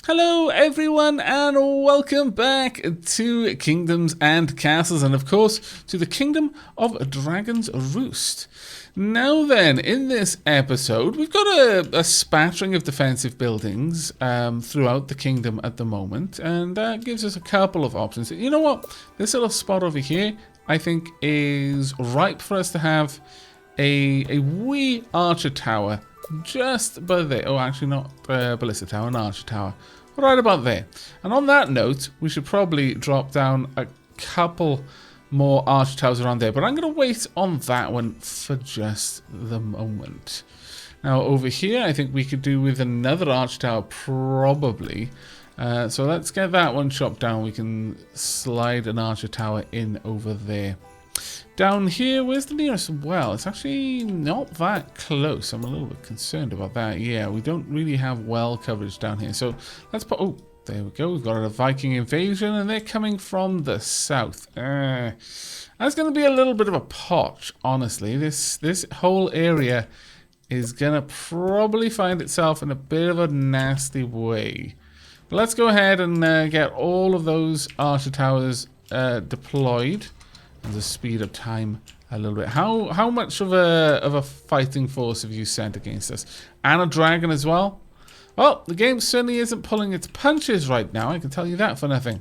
Hello everyone and welcome back to Kingdoms and Castles and of course to the Kingdom of Dragon's Roost. Now then, in this episode we've got a spattering of defensive buildings throughout the kingdom at the moment, and that gives us a couple of options. You know what? This little spot over here I think is ripe for us to have a wee archer tower just by there. Oh, actually not ballista tower, an archer tower. Right about there. And on that note, we should probably drop down a couple more archer towers around there. But I'm going to wait on that one for just the moment. Now over here, I think we could do with another archer tower probably. So let's get that one chopped down. We can slide an archer tower in over there. Down here, where's the nearest well? It's actually not that close. I'm a little bit concerned about that. Yeah, we don't really have well coverage down here. So let's put... Oh, there we go. We've got a Viking invasion, and they're coming from the south. That's going to be a little bit of a potch, honestly. This whole area is going to probably find itself in a bit of a nasty way. But let's go ahead and get all of those archer towers deployed. To speed up time a little bit. How much of a fighting force have you sent against us? And a dragon as well? Well, the game certainly isn't pulling its punches right now, I can tell you that for nothing.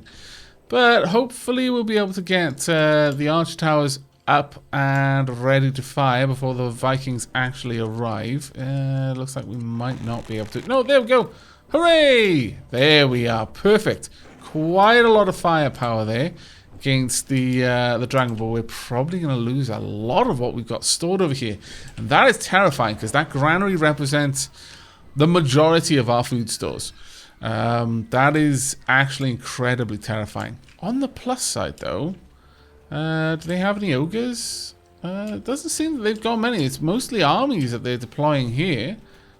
But hopefully we'll be able to get the archer towers up and ready to fire before the Vikings actually arrive. Looks like we might not be able to. No, there we go. Hooray! There we are. Perfect. Quite a lot of firepower there against the dragon, but we're probably going to lose a lot of what we've got stored over here, and that is terrifying because that granary represents the majority of our food stores. That is actually incredibly terrifying. On the plus side though, do they have any ogres? It doesn't seem that they've got many. It's mostly armies that they're deploying here,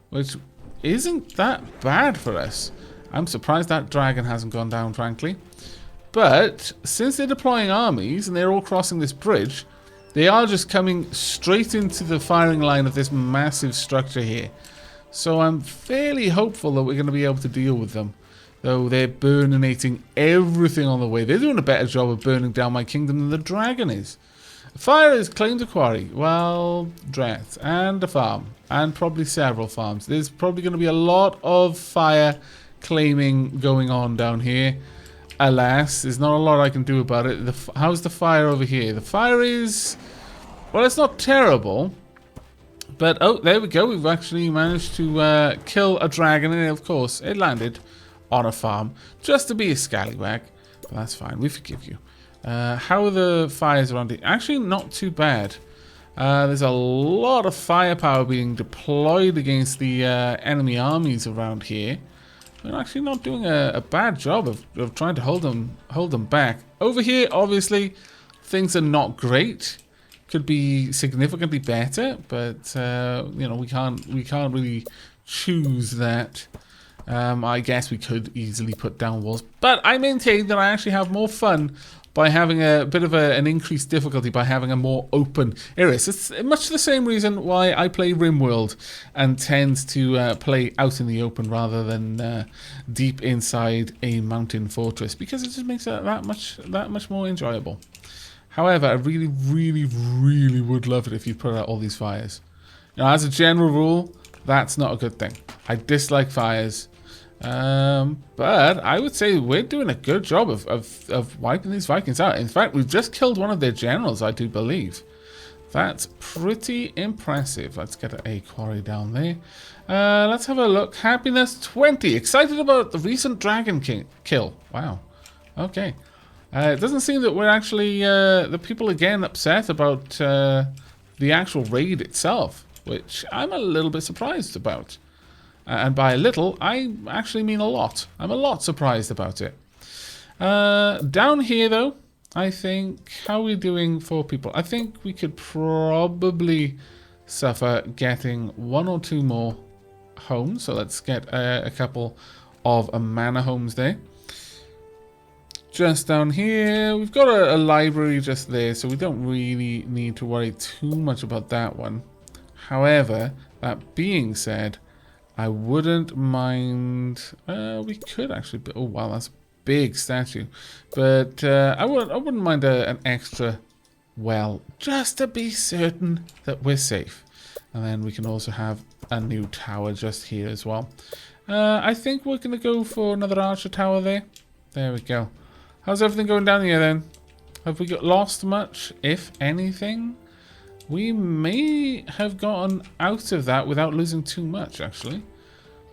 which isn't that bad for us. I'm surprised that dragon hasn't gone down, frankly. But since they're deploying armies and they're all crossing this bridge, they are just coming straight into the firing line of this massive structure here. So I'm fairly hopeful that we're going to be able to deal with them. Though they're burninating everything on the way. They're doing a better job of burning down my kingdom than the dragon is. Fire has claimed a quarry. Well, drat. And a farm. And probably several farms. There's probably going to be a lot of fire claiming going on down here. Alas, there's not a lot I can do about it. How's the fire over here? The fire is... well, it's not terrible. But, oh, there we go. We've actually managed to kill a dragon. And, of course, it landed on a farm. Just to be a scallywag. But that's fine. We forgive you. How are the fires around it? Actually, not too bad. There's a lot of firepower being deployed against the enemy armies around here. We're actually not doing a bad job of trying to hold them back. Over here, obviously, things are not great. Could be significantly better, but you know, we can't really choose that. I guess we could easily put down walls, but I maintain that I actually have more fun by having a bit of an increased difficulty by having a more open area. So it's much the same reason why I play RimWorld and tend to play out in the open rather than deep inside a mountain fortress, because it just makes it that much more enjoyable. However, I really would love it if you put out all these fires. Now, as a general rule, that's not a good thing. I dislike fires. But I would say we're doing a good job of wiping these Vikings out. In fact, we've just killed one of their generals, I do believe. That's pretty impressive. Let's get a quarry down there. Let's have a look. Happiness 20. Excited about the recent dragon kill. Wow. Okay. It doesn't seem that we're actually the people again upset about the actual raid itself, which I'm a little bit surprised about. And by a little, I actually mean a lot. I'm a lot surprised about it. Down here, though, I think... how are we doing for people? I think we could probably suffer getting one or two more homes. So let's get a couple of manor homes there. Just down here, we've got a library just there, so we don't really need to worry too much about that one. However, that being said... I wouldn't mind... we could actually... Oh, wow, that's a big statue. But I wouldn't mind an extra well, just to be certain that we're safe. And then we can also have a new tower just here as well. I think we're going to go for another archer tower there. There we go. How's everything going down here then? Have we got lost much, if anything? We may have gotten out of that without losing too much, actually.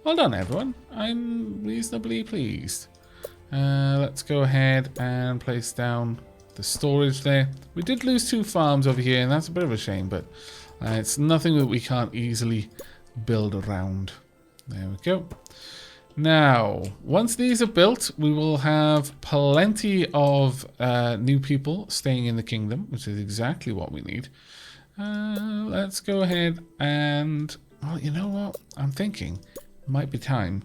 Well done, everyone. I'm reasonably pleased. Let's go ahead and place down the storage there. We did lose 2 farms over here, and that's a bit of a shame, but it's nothing that we can't easily build around. There we go. Now, once these are built, we will have plenty of new people staying in the kingdom, which is exactly what we need. Let's go ahead and... Well, you know what? I'm thinking it might be time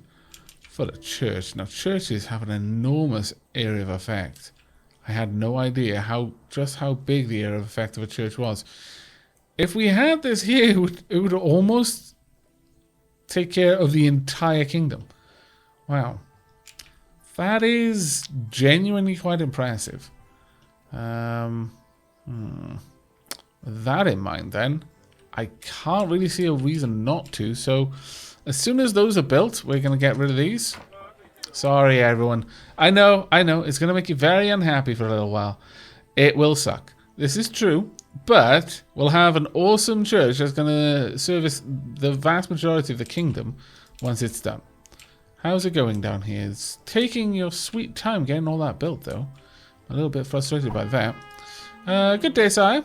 for a church. Now, churches have an enormous area of effect. I had no idea just how big the area of effect of a church was. If we had this here, it would almost take care of the entire kingdom. Wow. That is genuinely quite impressive. With that in mind then, I can't really see a reason not to. So as soon as those are built, we're going to get rid of these. Sorry, everyone. I know. It's going to make you very unhappy for a little while. It will suck. This is true. But we'll have an awesome church that's going to service the vast majority of the kingdom once it's done. How's it going down here? It's taking your sweet time getting all that built, though. A little bit frustrated by that. Good day, sire.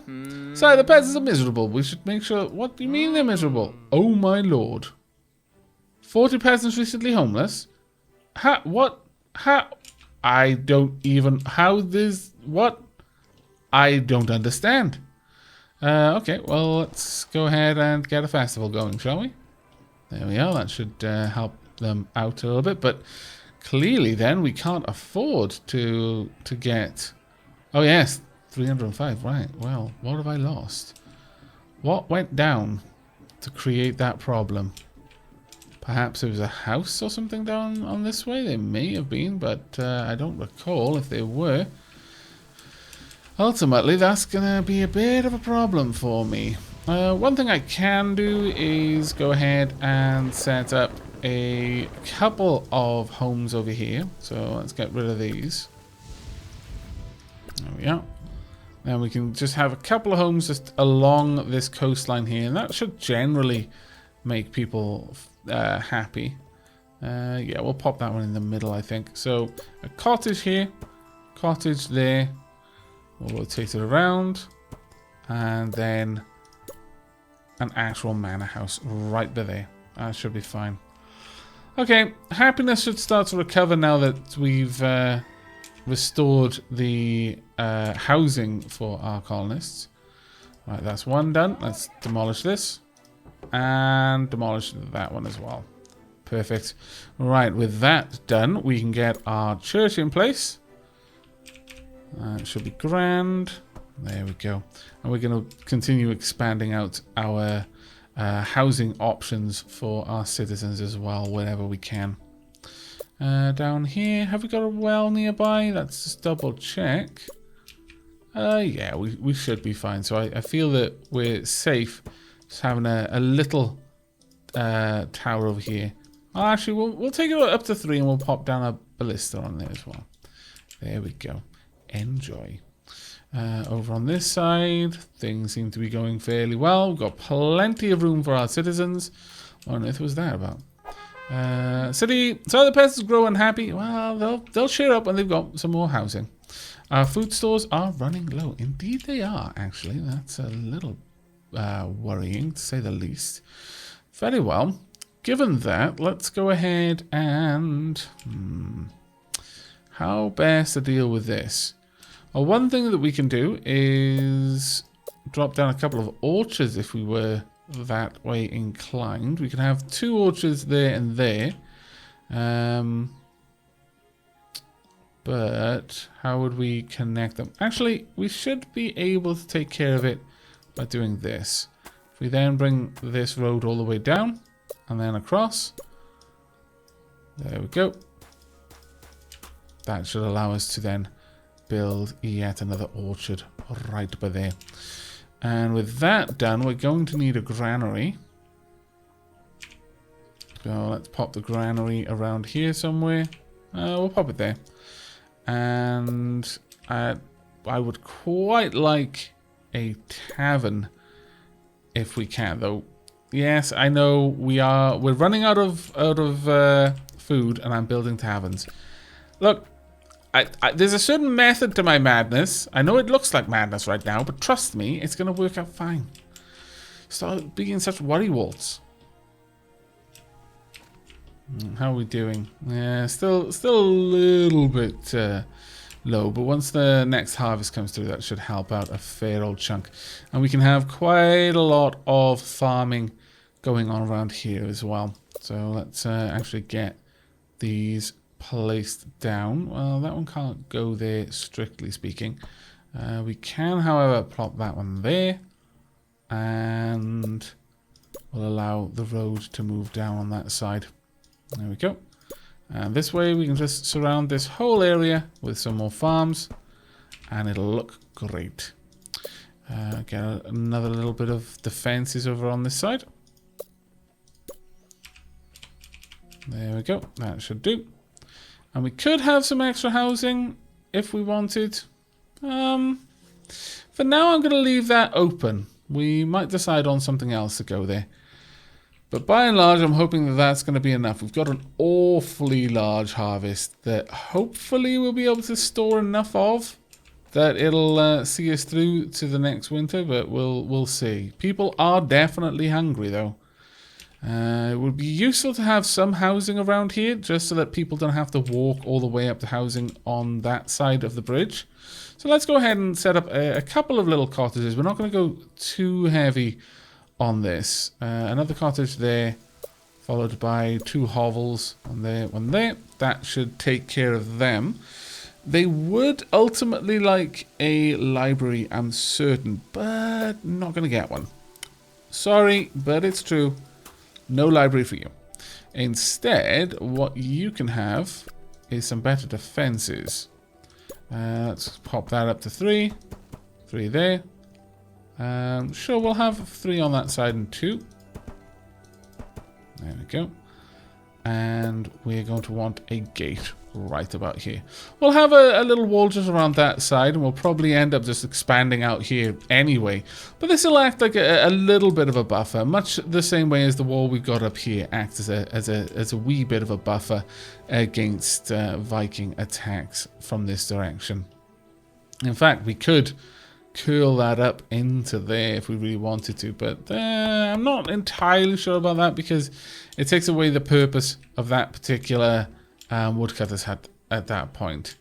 Sire, the peasants are miserable. We should make sure... What do you mean they're miserable? Oh, my lord. 40 peasants recently homeless? What? How? I don't even... How this... What? I don't understand. Okay, well, let's go ahead and get a festival going, shall we? There we are. That should help them out a little bit. But clearly, then, we can't afford to get... Oh, yes. 305. Right. Well, what have I lost? What went down to create that problem? Perhaps it was a house or something down on this way. They may have been, but I don't recall if they were. Ultimately, that's going to be a bit of a problem for me. One thing I can do is go ahead and set up a couple of homes over here. So let's get rid of these. There we go. Then we can just have a couple of homes just along this coastline here. And that should generally make people happy. Yeah, we'll pop that one in the middle, I think. So a cottage here, cottage there. We'll rotate it around, and then an actual manor house right there. That should be fine. Okay, happiness should start to recover now that we've restored the housing for our colonists. Right, that's one done. Let's demolish this, and demolish that one as well. Perfect. Right, with that done, we can get our church in place. It should be grand. There we go. And we're going to continue expanding out our housing options for our citizens as well, wherever we can. Down here, have we got a well nearby? Let's just double check. Yeah, we should be fine. So I feel that we're safe just having a little tower over here. Oh, actually, we'll take it up to 3 and we'll pop down a ballista on there as well. There we go. Enjoy. Over on this side, things seem to be going fairly well. We've got plenty of room for our citizens. What on earth was that about? City, so the peasants grow unhappy. Well, they'll cheer up when they've got some more housing. Our food stores are running low. Indeed they are, actually. That's a little worrying, to say the least. Very well. Given that, let's go ahead and... how best to deal with this? Well, one thing that we can do is drop down a couple of orchards if we were that way inclined. We can have 2 orchards there and there. But how would we connect them? Actually, we should be able to take care of it by doing this. If we then bring this road all the way down and then across, There we go. That should allow us to then build yet another orchard right by there. And with that done, we're going to need a granary. So let's pop the granary around here somewhere. We'll pop it there. And I would quite like a tavern if we can, though. Yes, I know we're running out of food, and I'm building taverns. Look, there's a certain method to my madness. I know it looks like madness right now, but trust me, it's going to work out fine. Stop being such worrywalls. How are we doing? Yeah, still a little bit low, but once the next harvest comes through, that should help out a fair old chunk. And we can have quite a lot of farming going on around here as well. So let's actually get these placed down. Well, that one can't go there, strictly speaking. We can, however, plop that one there. And we'll allow the road to move down on that side. There we go. And this way we can just surround this whole area with some more farms. And it'll look great. Get another little bit of defenses over on this side. There we go. That should do. And we could have some extra housing if we wanted. For now, I'm going to leave that open. We might decide on something else to go there. But by and large, I'm hoping that that's going to be enough. We've got an awfully large harvest that hopefully we'll be able to store enough of that it'll see us through to the next winter, but we'll see. People are definitely hungry, though. It would be useful to have some housing around here, just so that people don't have to walk all the way up to housing on that side of the bridge. So let's go ahead and set up a couple of little cottages. We're not going to go too heavy on this. Another cottage there, followed by 2 hovels, and there, one there. That should take care of them. They would ultimately like a library, I'm certain, but not going to get one. Sorry, but it's true. No library for you. Instead, what you can have is some better defenses. Let's pop that up to 3. 3 there. Sure, we'll have 3 on that side and 2. There we go. And we're going to want a gate right about here. We'll have a little wall just around that side, and we'll probably end up just expanding out here anyway. But this will act like a little bit of a buffer, much the same way as the wall we've got up here acts as a wee bit of a buffer against Viking attacks from this direction. In fact, we could curl that up into there if we really wanted to, but I'm not entirely sure about that because it takes away the purpose of that particular woodcutter's hut at that point.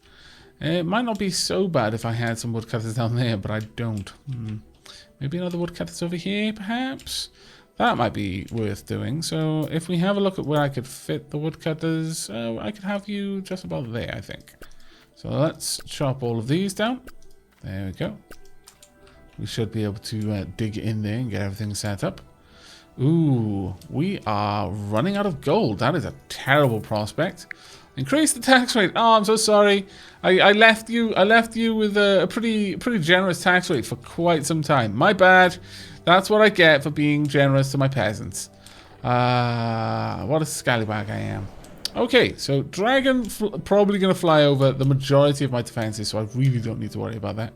It might not be so bad if I had some woodcutters down there, but I don't. Maybe another woodcutter's over here, perhaps? That might be worth doing. So if we have a look at where I could fit the woodcutters, I could have you just about there, I think. So let's chop all of these down. There we go. We should be able to dig in there and get everything set up. Ooh, we are running out of gold. That is a terrible prospect. Increase the tax rate. Oh, I'm so sorry. I left you with a pretty generous tax rate for quite some time. My bad. That's what I get for being generous to my peasants. What a scallywag I am. Okay, so dragon probably going to fly over the majority of my defenses, so I really don't need to worry about that.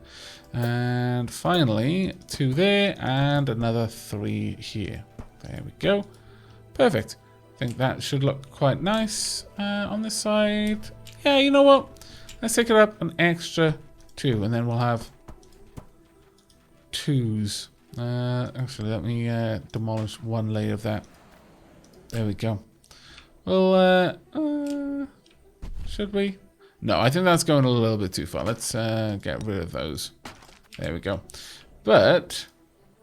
And finally, 2 there and another 3 here. There we go. Perfect. I think that should look quite nice on this side. Yeah, you know what? Let's take it up an extra 2, and then we'll have 2s. Actually, let me demolish 1 layer of that. There we go. Well, should we? No, I think that's going a little bit too far. Let's get rid of those. There we go. But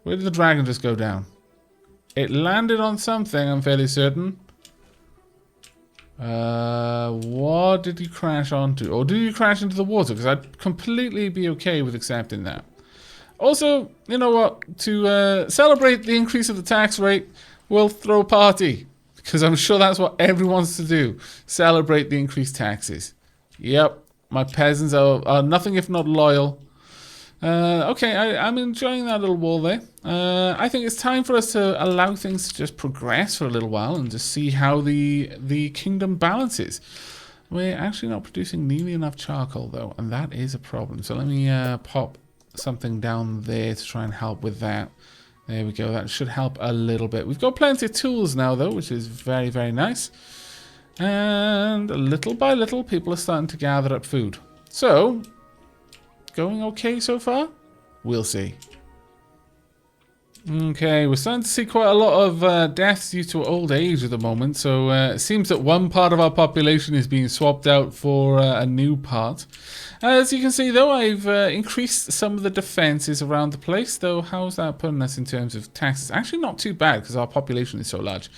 where did the dragon just go down? It landed on something, I'm fairly certain. What did you crash onto? Or did you crash into the water? Because I'd completely be okay with accepting that. Also, you know what? To celebrate the increase of the tax rate, we'll throw a party. Because I'm sure that's what everyone wants to do. Celebrate the increased taxes. Yep, my peasants are nothing if not loyal. Okay, I'm enjoying that little wall there. I think it's time for us to allow things to just progress for a little while and just see how the kingdom balances. We're actually not producing nearly enough charcoal though, and that is a problem. So let me pop something down there to try and help with that. There we go, that should help a little bit. We've got plenty of tools now though, which is very, very nice. And little by little, people are starting to gather up food. So, going okay so far? We'll see. Okay, we're starting to see quite a lot of deaths due to old age at the moment. So it seems that one part of our population is being swapped out for a new part. As you can see though, I've increased some of the defenses around the place. Though, how's that putting us in terms of taxes? Actually not too bad because our population is so large.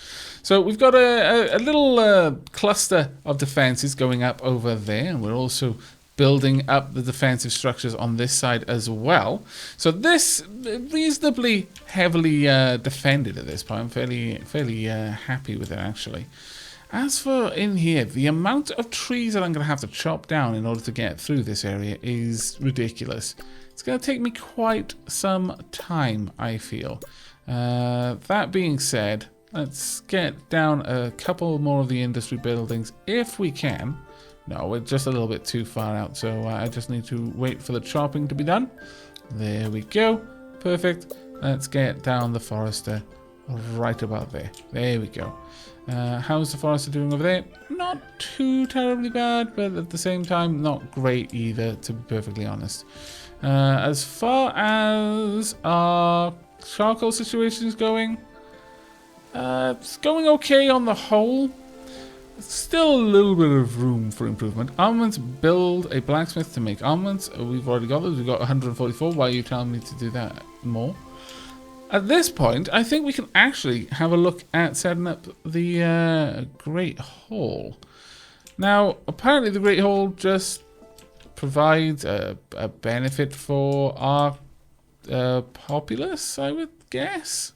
So we've got a little cluster of defenses going up over there. And we're also building up the defensive structures on this side as well. So this reasonably heavily defended at this point. I'm fairly happy with it actually. As for in here, the amount of trees that I'm going to have to chop down in order to get through this area is ridiculous. It's going to take me quite some time, I feel. That being said, let's get down a couple more of the industry buildings if we can. No, we're just a little bit too far out, so I just need to wait for the chopping to be done. There we go. Perfect. Let's get down the forester right about there. There we go. How's the forester doing over there? Not too terribly bad, but at the same time, not great either, to be perfectly honest. As far as our charcoal situation is going, it's going okay on the whole. Still a little bit of room for improvement. Armaments, build a blacksmith to make armaments. We've already got those. We've got 144. Why are you telling me to do that more? At this point, I think we can actually have a look at setting up the Great Hall. Now, apparently the Great Hall just provides a benefit for our populace, I would guess.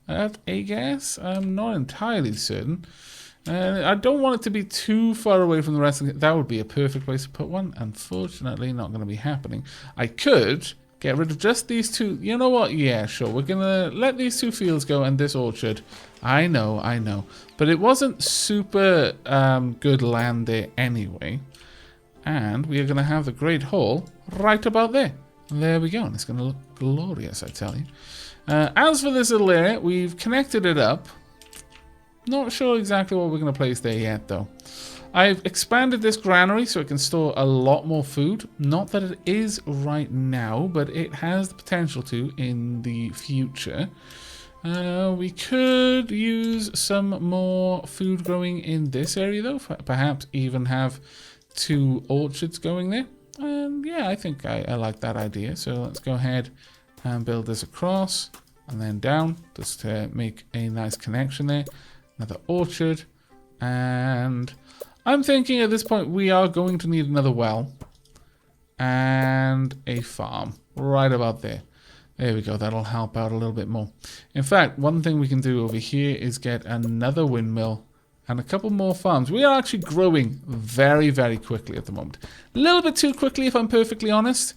A guess? I'm not entirely certain. I don't want it to be too far away from the rest of it. That would be a perfect place to put one. Unfortunately, not going to be happening. I could get rid of just these two. You know what? Yeah, sure. We're going to let these two fields go and this orchard. I know. But it wasn't super good land there anyway. And we are going to have the Great Hall right about there. There we go. And it's going to look glorious, I tell you. As for this little area, we've connected it up. Not sure exactly what we're going to place there yet, though. I've expanded this granary so it can store a lot more food. Not that it is right now, but it has the potential to in the future. We could use some more food growing in this area, though. Perhaps even have 2 orchards going there. And yeah, I think I like that idea. So let's go ahead and build this across and then down just to make a nice connection there. Another orchard, and I'm thinking at this point we are going to need another well and a farm right about there. There we go, that'll help out a little bit more. In fact, one thing we can do over here is get another windmill and a couple more farms. We are actually growing very, very quickly at the moment. A little bit too quickly, if I'm perfectly honest.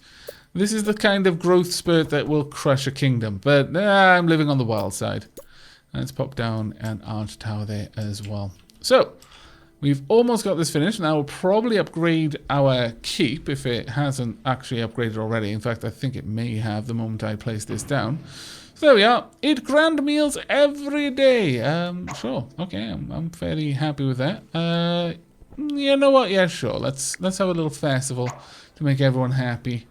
This is the kind of growth spurt that will crush a kingdom, but I'm living on the wild side. Let's pop down an arch tower there as well. So, we've almost got this finished. Now we'll probably upgrade our keep if it hasn't actually upgraded already. In fact, I think it may have the moment I place this down. So there we are. 8 grand meals every day. Sure. Okay, I'm fairly happy with that. You know what? Yeah, sure. Let's have a little festival to make everyone happy.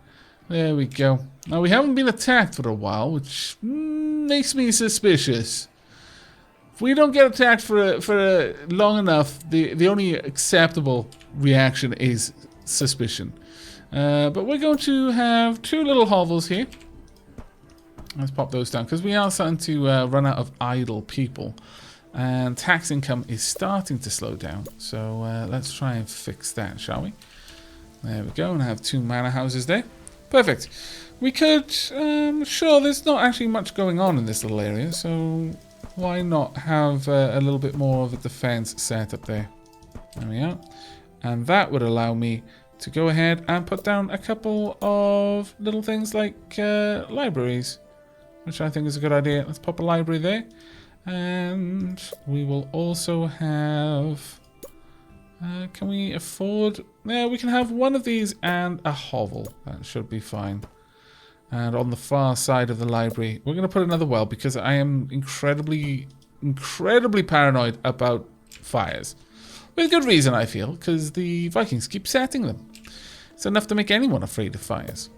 There we go. Now we haven't been attacked for a while, which makes me suspicious. If we don't get attacked for long enough, the only acceptable reaction is suspicion. But we're going to have 2 little hovels here. Let's pop those down because we are starting to run out of idle people. And tax income is starting to slow down. So let's try and fix that, shall we? There we go. And I have 2 manor houses there. Perfect. We could... sure, there's not actually much going on in this little area. So why not have a little bit more of a defense set up there? There we are. And that would allow me to go ahead and put down a couple of little things like libraries, which I think is a good idea. Let's pop a library there. And we will also have... can we afford... Yeah, we can have one of these and a hovel. That should be fine. And on the far side of the library, we're going to put another well because I am incredibly paranoid about fires. With good reason, I feel, because the Vikings keep setting them. It's enough to make anyone afraid of fires.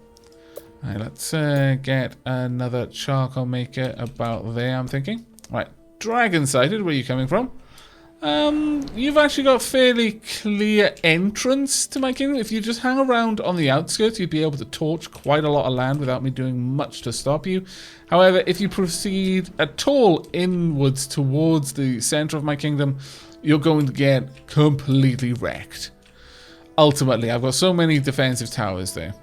Alright, let's get another charcoal maker about there, I'm thinking. Right, dragon sighted, where are you coming from? You've actually got fairly clear entrance to my kingdom. If you just hang around on the outskirts, you'd be able to torch quite a lot of land without me doing much to stop you. However, if you proceed at all inwards towards the center of my kingdom, you're going to get completely wrecked. Ultimately, I've got so many defensive towers there.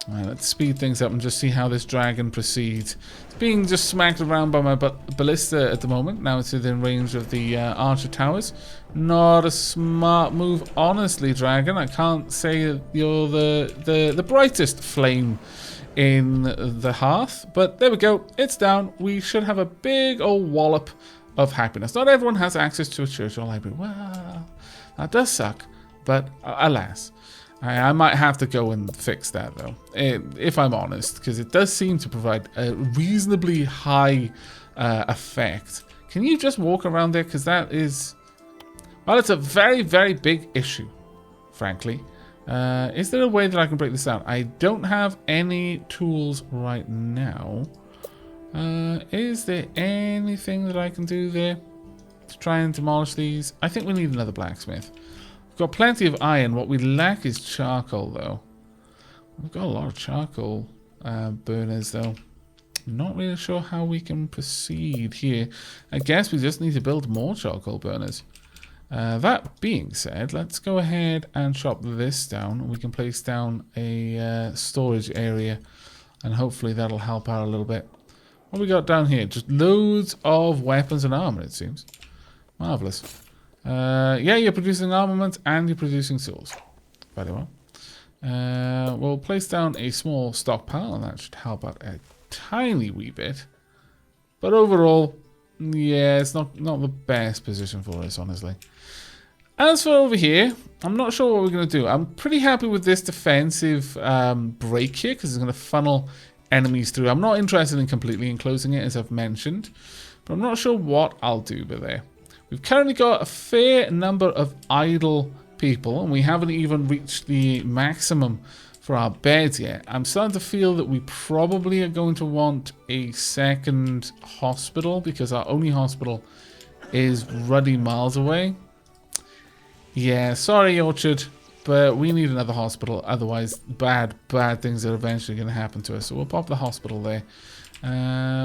Alright, let's speed things up and just see how this dragon proceeds. It's being just smacked around by my ballista at the moment. Now it's within range of the archer towers. Not a smart move, honestly, dragon. I can't say that you're the brightest flame in the hearth. But there we go. It's down. We should have a big old wallop of happiness. Not everyone has access to a church or library. Well, that does suck. But alas. I might have to go and fix that, though, if I'm honest, because it does seem to provide a reasonably high effect. Can you just walk around there? Because that is... Well, it's a very, very big issue, frankly. Is there a way that I can break this down? I don't have any tools right now. Is there anything that I can do there to try and demolish these? I think we need another blacksmith. We've got plenty of iron. What we lack is charcoal, though. We've got a lot of charcoal burners, though. I'm not really sure how we can proceed here. I guess we just need to build more charcoal burners. That being said, let's go ahead and chop this down. We can place down a storage area, and hopefully that'll help out a little bit. What we got down here? Just loads of weapons and armor, it seems. Marvelous. Yeah, you're producing armament and you're producing tools. Very well. We'll place down a small stockpile, and that should help out a tiny wee bit. But overall, yeah, it's not the best position for us, honestly. As for over here, I'm not sure what we're going to do. I'm pretty happy with this defensive break here, because it's going to funnel enemies through. I'm not interested in completely enclosing it, as I've mentioned. But I'm not sure what I'll do with there. We've currently got a fair number of idle people, and we haven't even reached the maximum for our beds yet. I'm starting to feel that we probably are going to want a second hospital, because our only hospital is ruddy miles away. Yeah, sorry, Orchard, but we need another hospital. Otherwise, bad things are eventually going to happen to us. So we'll pop the hospital there.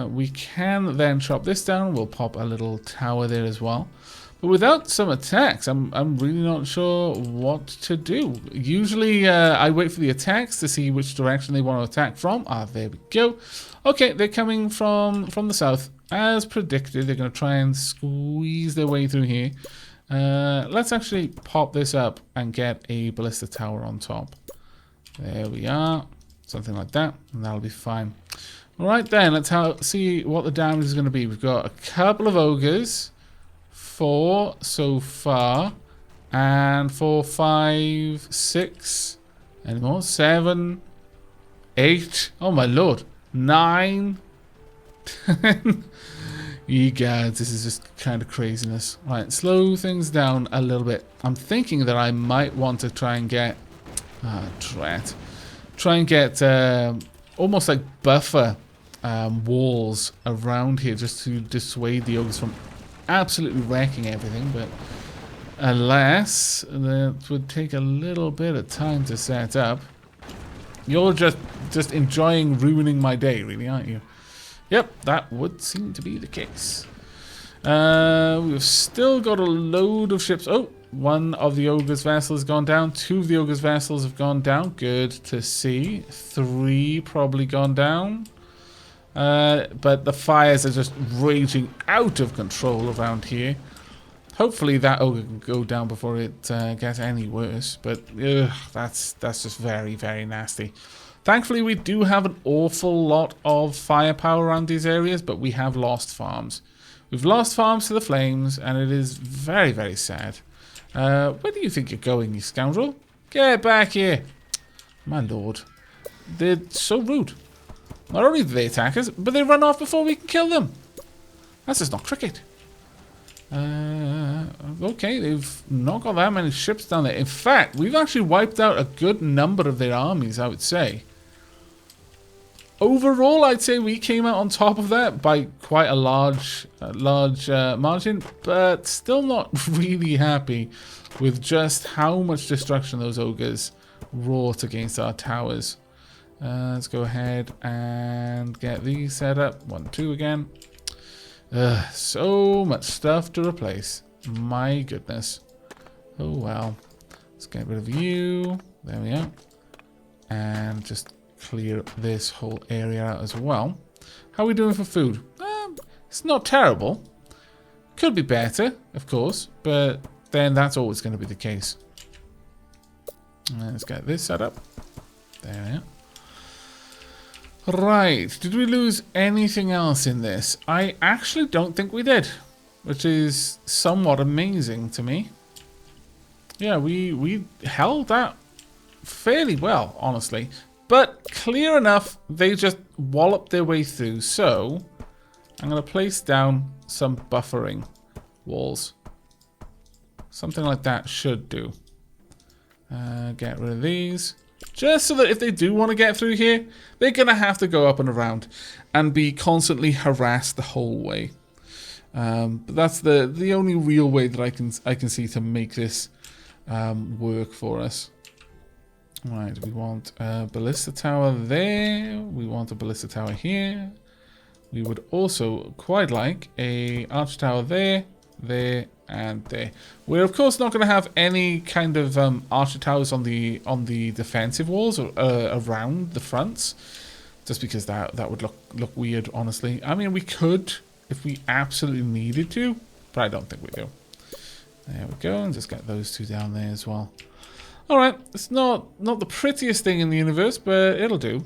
We can then chop this down. We'll pop a little tower there as well. But without some attacks, I'm really not sure what to do. Usually I wait for the attacks to see which direction they want to attack from. Ah, there we go. Okay, they're coming from the south. As predicted, they're going to try and squeeze their way through here. Let's actually pop this up and get a ballista tower on top. There we are. Something like that, and that'll be fine. Alright then, let's see what the damage is going to be. We've got a couple of ogres. 4 so far. And 4, 5, 6. Any more? 7, 8. Oh my lord. 9, 10. Ye gods, this is just kind of craziness. Right, slow things down a little bit. I'm thinking that I might want to try and get... Try and get almost like buffer walls around here just to dissuade the ogres from absolutely wrecking everything. But alas, that would take a little bit of time to set up. You're just enjoying ruining my day, really, aren't you? Yep, that would seem to be the case. We've still got a load of ships. Oh, one of the ogre's vessels has gone down. 2 of the ogre's vessels have gone down. Good to see. 3 probably gone down. But the fires are just raging out of control around here. Hopefully that ogre can go down before it gets any worse. But that's just very, very nasty. Thankfully, we do have an awful lot of firepower around these areas, but we have lost farms. We've lost farms to the flames, and it is very, very sad. Where do you think you're going, you scoundrel? Get back here. My lord. They're so rude. Not only do they attack us, but they run off before we can kill them. That's just not cricket. Okay, they've not got that many ships down there. In fact, we've actually wiped out a good number of their armies, I would say. Overall, I'd say we came out on top of that by quite a large margin, but still not really happy with just how much destruction those ogres wrought against our towers. Let's go ahead and get these set up. 1, 2 again. So much stuff to replace. My goodness. Oh well. Let's get rid of you. There we are. And just clear this whole area out as well. How are we doing for food? It's not terrible. Could be better, of course, but then that's always going to be the case. Let's get this set up. There we are. Right, did we lose anything else in this? I actually don't think we did, which is somewhat amazing to me. Yeah, we held that fairly well, honestly. But clear enough, they just walloped their way through. So I'm going to place down some buffering walls. Something like that should do. Get rid of these. Just so that if they do want to get through here, they're going to have to go up and around and be constantly harassed the whole way. But that's the only real way that I can see to make this work for us. Right, we want a ballista tower there. We want a ballista tower here. We would also quite like a arch tower there, there, and there. We're of course not going to have any kind of archer towers on the defensive walls or around the fronts, just because that would look weird, honestly. I mean, we could if we absolutely needed to, but I don't think we do. There we go, and just get those two down there as well. All right, it's not the prettiest thing in the universe, but it'll do.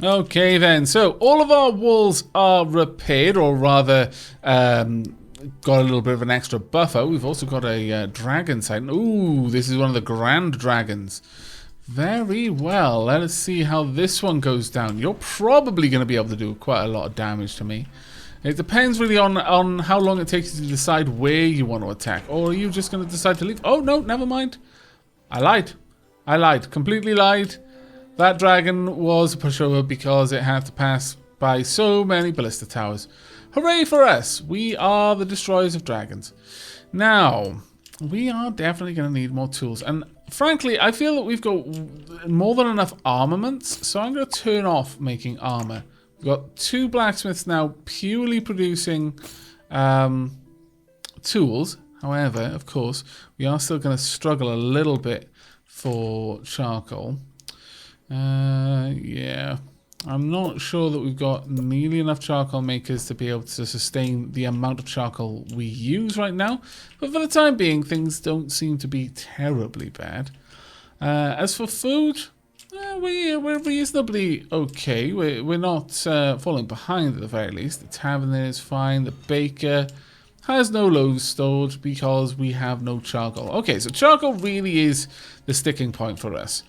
Okay then, so all of our walls are repaired, or rather got a little bit of an extra buffer. We've also got a dragon sight. Ooh, this is one of the grand dragons. Very well. Let us see how this one goes down. You're probably going to be able to do quite a lot of damage to me. It depends really on how long it takes you to decide where you want to attack. Or are you just going to decide to leave? Oh, no, never mind. I lied. I lied. Completely lied. That dragon was a pushover because it had to pass by so many ballista towers. Hooray for us! We are the destroyers of dragons. Now, we are definitely going to need more tools. And frankly, I feel that we've got more than enough armaments. So I'm going to turn off making armor. We've got 2 blacksmiths now purely producing tools. However, of course, we are still going to struggle a little bit for charcoal. Yeah, I'm not sure that we've got nearly enough charcoal makers to be able to sustain the amount of charcoal we use right now. But for the time being, things don't seem to be terribly bad. As for food, we're reasonably okay. We're not falling behind at the very least. The tavern there is fine. The baker has no loaves stored because we have no charcoal. Okay, so charcoal really is the sticking point for us.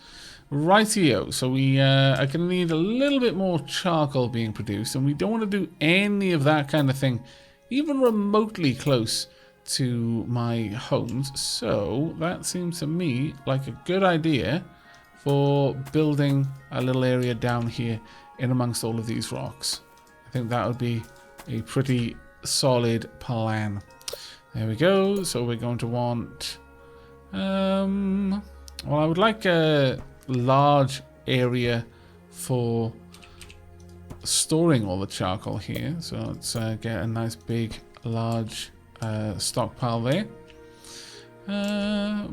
Rightio, so we are going to need a little bit more charcoal being produced, and we don't want to do any of that kind of thing even remotely close to my homes. So that seems to me like a good idea for building a little area down here in amongst all of these rocks. I think that would be a pretty solid plan. There we go. So we're going to want well, I would like a large area for storing all the charcoal here. So let's get a nice big large stockpile there.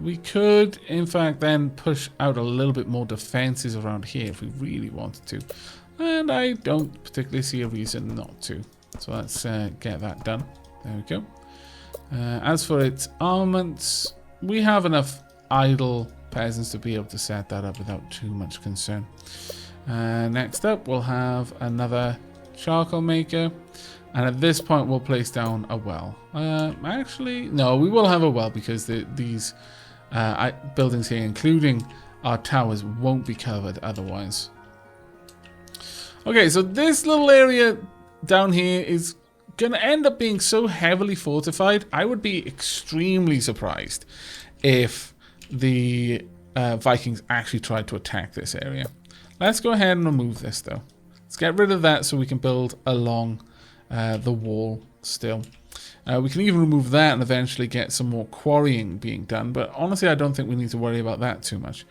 We could in fact then push out a little bit more defenses around here if we really wanted to. And I don't particularly see a reason not to. So let's get that done. There we go. As for its armaments, we have enough idle peasants to be able to set that up without too much concern. Next up, we'll have another charcoal maker. And at this point, we'll place down a well. Actually, no, we will have a well because these buildings here, including our towers, won't be covered otherwise. Okay, so this little area down here is going to end up being so heavily fortified. I would be extremely surprised if the Vikings actually tried to attack this area. Let's go ahead and remove this, though. Let's get rid of that so we can build along the wall still. We can even remove that and eventually get some more quarrying being done. But honestly, I don't think we need to worry about that too much.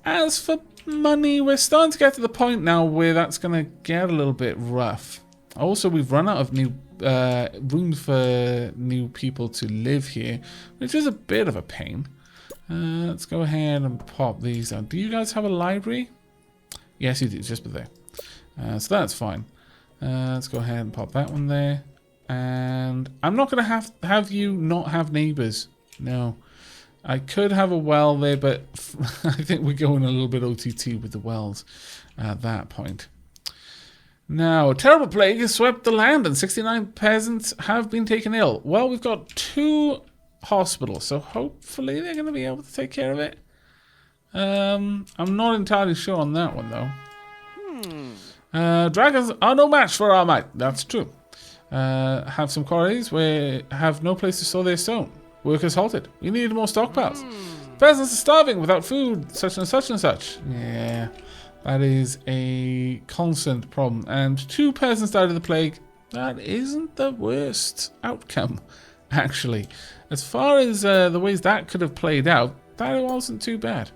As for money, we're starting to get to the point now where that's going to get a little bit rough. Also, we've run out of new room for new people to live here, which is a bit of a pain. Let's go ahead and pop these down. Do you guys have a library? Yes, you do, just there. So that's fine. Let's go ahead and pop that one there. And I'm not going to have you not have neighbors. No. I could have a well there, but I think we're going a little bit OTT with the wells at that point. Now, a terrible plague has swept the land and 69 peasants have been taken ill. Well, we've got 2 hospitals, so hopefully they're going to be able to take care of it. I'm not entirely sure on that one, though. Dragons are no match for our might. That's true. Have some quarries where have no place to store their stone. Workers halted. We need more stockpiles. Peasants are starving without food, such and such and such. Yeah, that is a constant problem. And 2 peasants died of the plague. That isn't the worst outcome, actually. As far as the ways that could have played out, that wasn't too bad.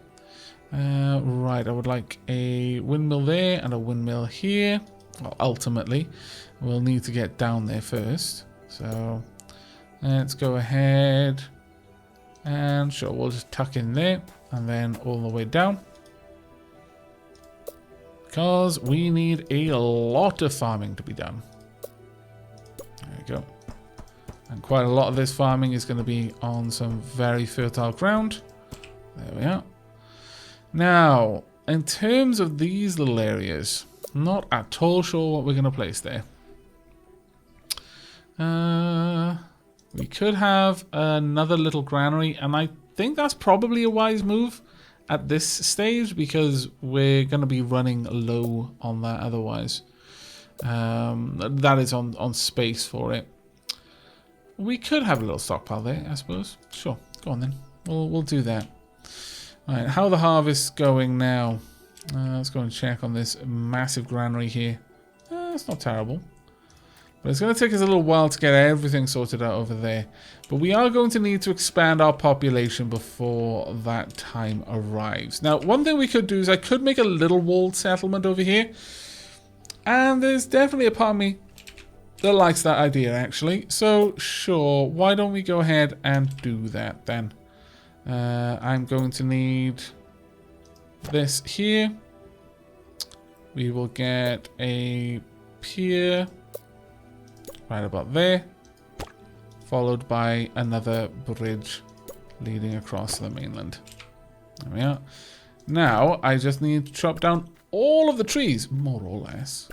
Right, I would like a windmill there and a windmill here. Well, ultimately, we'll need to get down there first. So let's go ahead and sure, we'll just tuck in there and then all the way down. Because we need a lot of farming to be done. There we go. And quite a lot of this farming is going to be on some very fertile ground. There we are. Now, in terms of these little areas, I'm not at all sure what we're going to place there. We could have another little granary, and I think that's probably a wise move at this stage because we're going to be running low on that otherwise. That is on space for it. We could have a little stockpile there, I suppose. Sure, go on then. We'll do that. All right, how are the harvests going now? Let's go and check on this massive granary here. It's not terrible. But it's going to take us a little while to get everything sorted out over there. But we are going to need to expand our population before that time arrives. Now, one thing we could do is I could make a little walled settlement over here. And there's definitely a part of me that likes that idea, actually. So, sure, why don't we go ahead and do that then? I'm going to need this here. We will get a pier right about there, followed by another bridge leading across the mainland. There we are. Now, I just need to chop down all of the trees, more or less.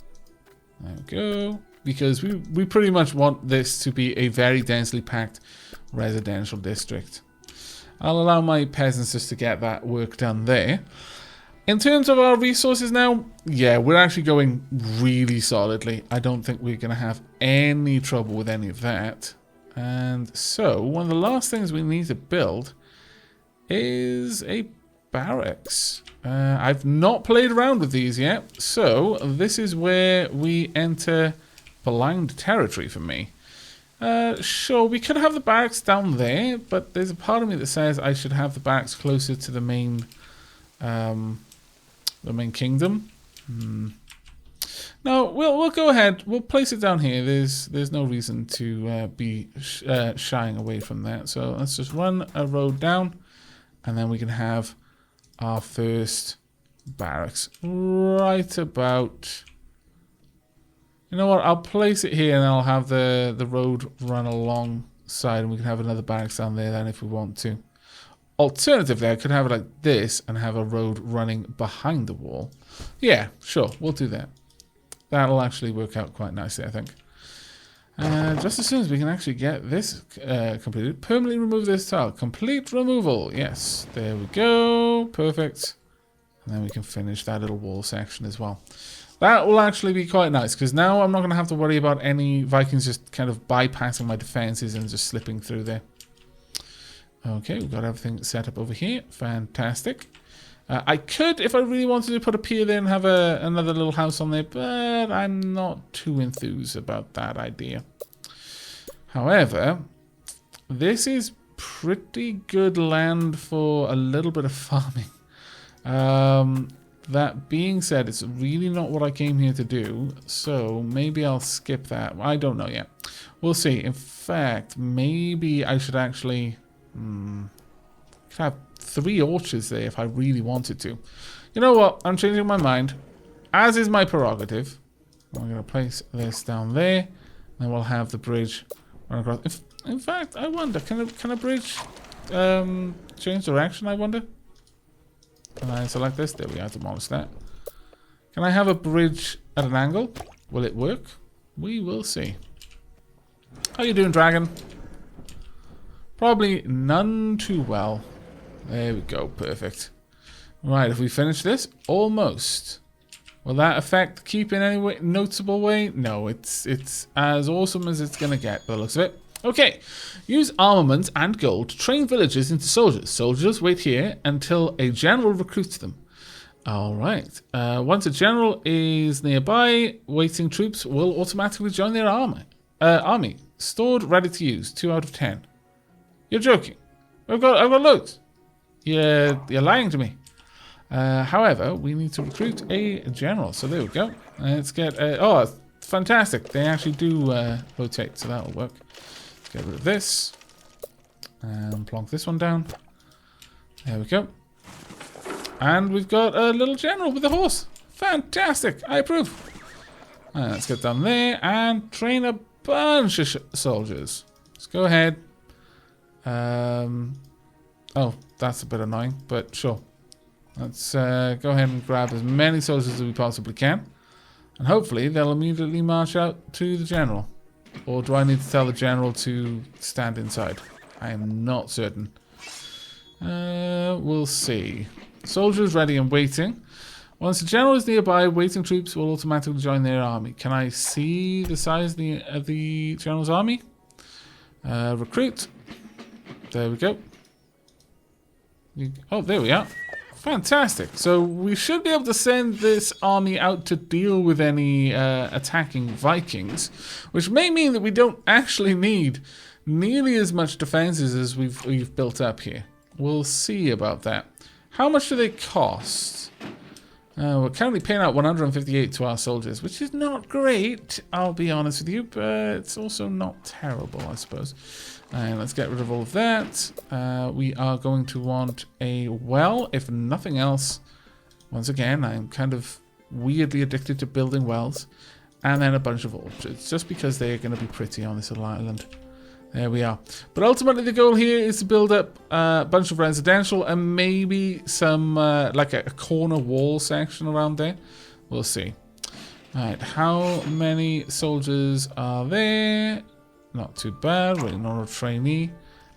There we go. Because we pretty much want this to be a very densely packed residential district. I'll allow my peasants just to get that work done there. In terms of our resources now, yeah, we're actually going really solidly. I don't think we're going to have any trouble with any of that. And so, one of the last things we need to build is a barracks. I've not played around with these yet, so this is where we enter blind territory for me. Sure, we could have the barracks down there, but there's a part of me that says I should have the barracks closer to the main kingdom. No, we'll go ahead. We'll place it down here. There's no reason to be shying away from that. So let's just run a road down, and then we can have our first barracks right about You know what? I'll place it here and I'll have the road run alongside and we can have another barracks down there then if we want to. Alternatively, I could have it like this and have a road running behind the wall. Yeah, sure. We'll do that. That'll actually work out quite nicely, I think. Just as soon as we can actually get this completed. Permanently remove this tile. Complete removal. Yes. There we go. Perfect. And then we can finish that little wall section as well. That will actually be quite nice, because now I'm not going to have to worry about any Vikings just kind of bypassing my defenses and just slipping through there. Okay, we've got everything set up over here. Fantastic. I could, if I really wanted to, put a pier there and have another little house on there, but I'm not too enthused about that idea. However, this is pretty good land for a little bit of farming. That being said, it's really not what I came here to do, so maybe I'll skip that. I don't know yet. We'll see. In fact, maybe I should actually have 3 orchards there if I really wanted to. You know what? I'm changing my mind. As is my prerogative. I'm going to place this down there, and we'll have the bridge run across. In fact, I wonder, can a bridge change direction, I wonder? Can I select this? There we are, demolish that. Can I have a bridge at an angle? Will it work? We will see. How you doing, dragon? Probably none too well. There we go, perfect. Right, if we finish this, almost. Will that affect keep in any way, noticeable way? No, it's as awesome as it's gonna get by the looks of it. Okay, use armaments and gold to train villagers into soldiers. Soldiers wait here until a general recruits them. Alright, once a general is nearby, waiting troops will automatically join their army. Stored, ready to use, 2 out of 10. You're joking. I've got loads. You're lying to me. However, we need to recruit a general, so there we go. Let's get, oh, fantastic. They actually do rotate, so that'll work. Get rid of this and plonk this one down. There we go. And we've got a little general with a horse. Fantastic. I approve. Let's get down there and train a bunch of soldiers. Let's go ahead. Oh, that's a bit annoying, but sure. Let's go ahead and grab as many soldiers as we possibly can. And hopefully they'll immediately march out to the general. Or do I need to tell the general to stand inside? I am not certain. We'll see. Soldiers ready and waiting. Once the general is nearby, waiting troops will automatically join their army. Can I see the size of the general's army? Recruit. There we go. Oh, there we are. Fantastic. So we should be able to send this army out to deal with any attacking Vikings, which may mean that we don't actually need nearly as much defenses as we've built up here. We'll see about that. How much do they cost? We're currently paying out 158 to our soldiers, which is not great, I'll be honest with you, but it's also not terrible, I suppose. And let's get rid of all of that. We are going to want a well, if nothing else. Once again, I'm kind of weirdly addicted to building wells. And then a bunch of orchards, just because they're going to be pretty on this little island. There we are. But ultimately the goal here is to build up a bunch of residential and maybe some, like a corner wall section around there. We'll see. Alright, how many soldiers are there? Not too bad. Waiting on a trainee.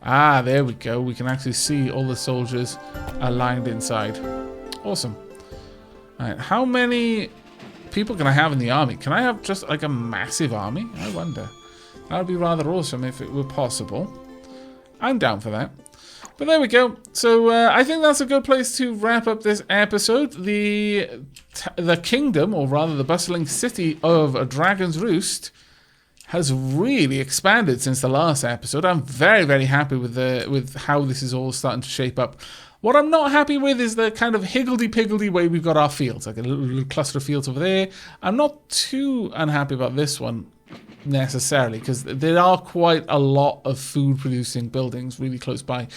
Ah, there we go. We can actually see all the soldiers aligned inside. Awesome. Alright, how many people can I have in the army? Can I have just like a massive army? I wonder. That would be rather awesome if it were possible. I'm down for that. But there we go. So I think that's a good place to wrap up this episode. The kingdom, or rather the bustling city of Dragon's Roost, has really expanded since the last episode. I'm very, very happy with how this is all starting to shape up. What I'm not happy with is the kind of higgledy-piggledy way we've got our fields, like a little cluster of fields over there. I'm not too unhappy about this one necessarily, because there are quite a lot of food-producing buildings really close by.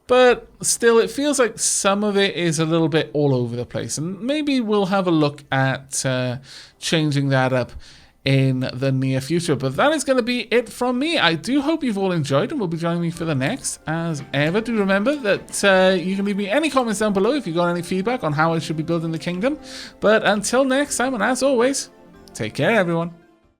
But still, it feels like some of it is a little bit all over the place. And maybe we'll have a look at changing that up in the near future. But that is going to be it from me. I do hope you've all enjoyed and will be joining me for the next. As ever, do remember that you can leave me any comments down below if you've got any feedback on how I should be building the kingdom. But until next time, and as always, take care, everyone.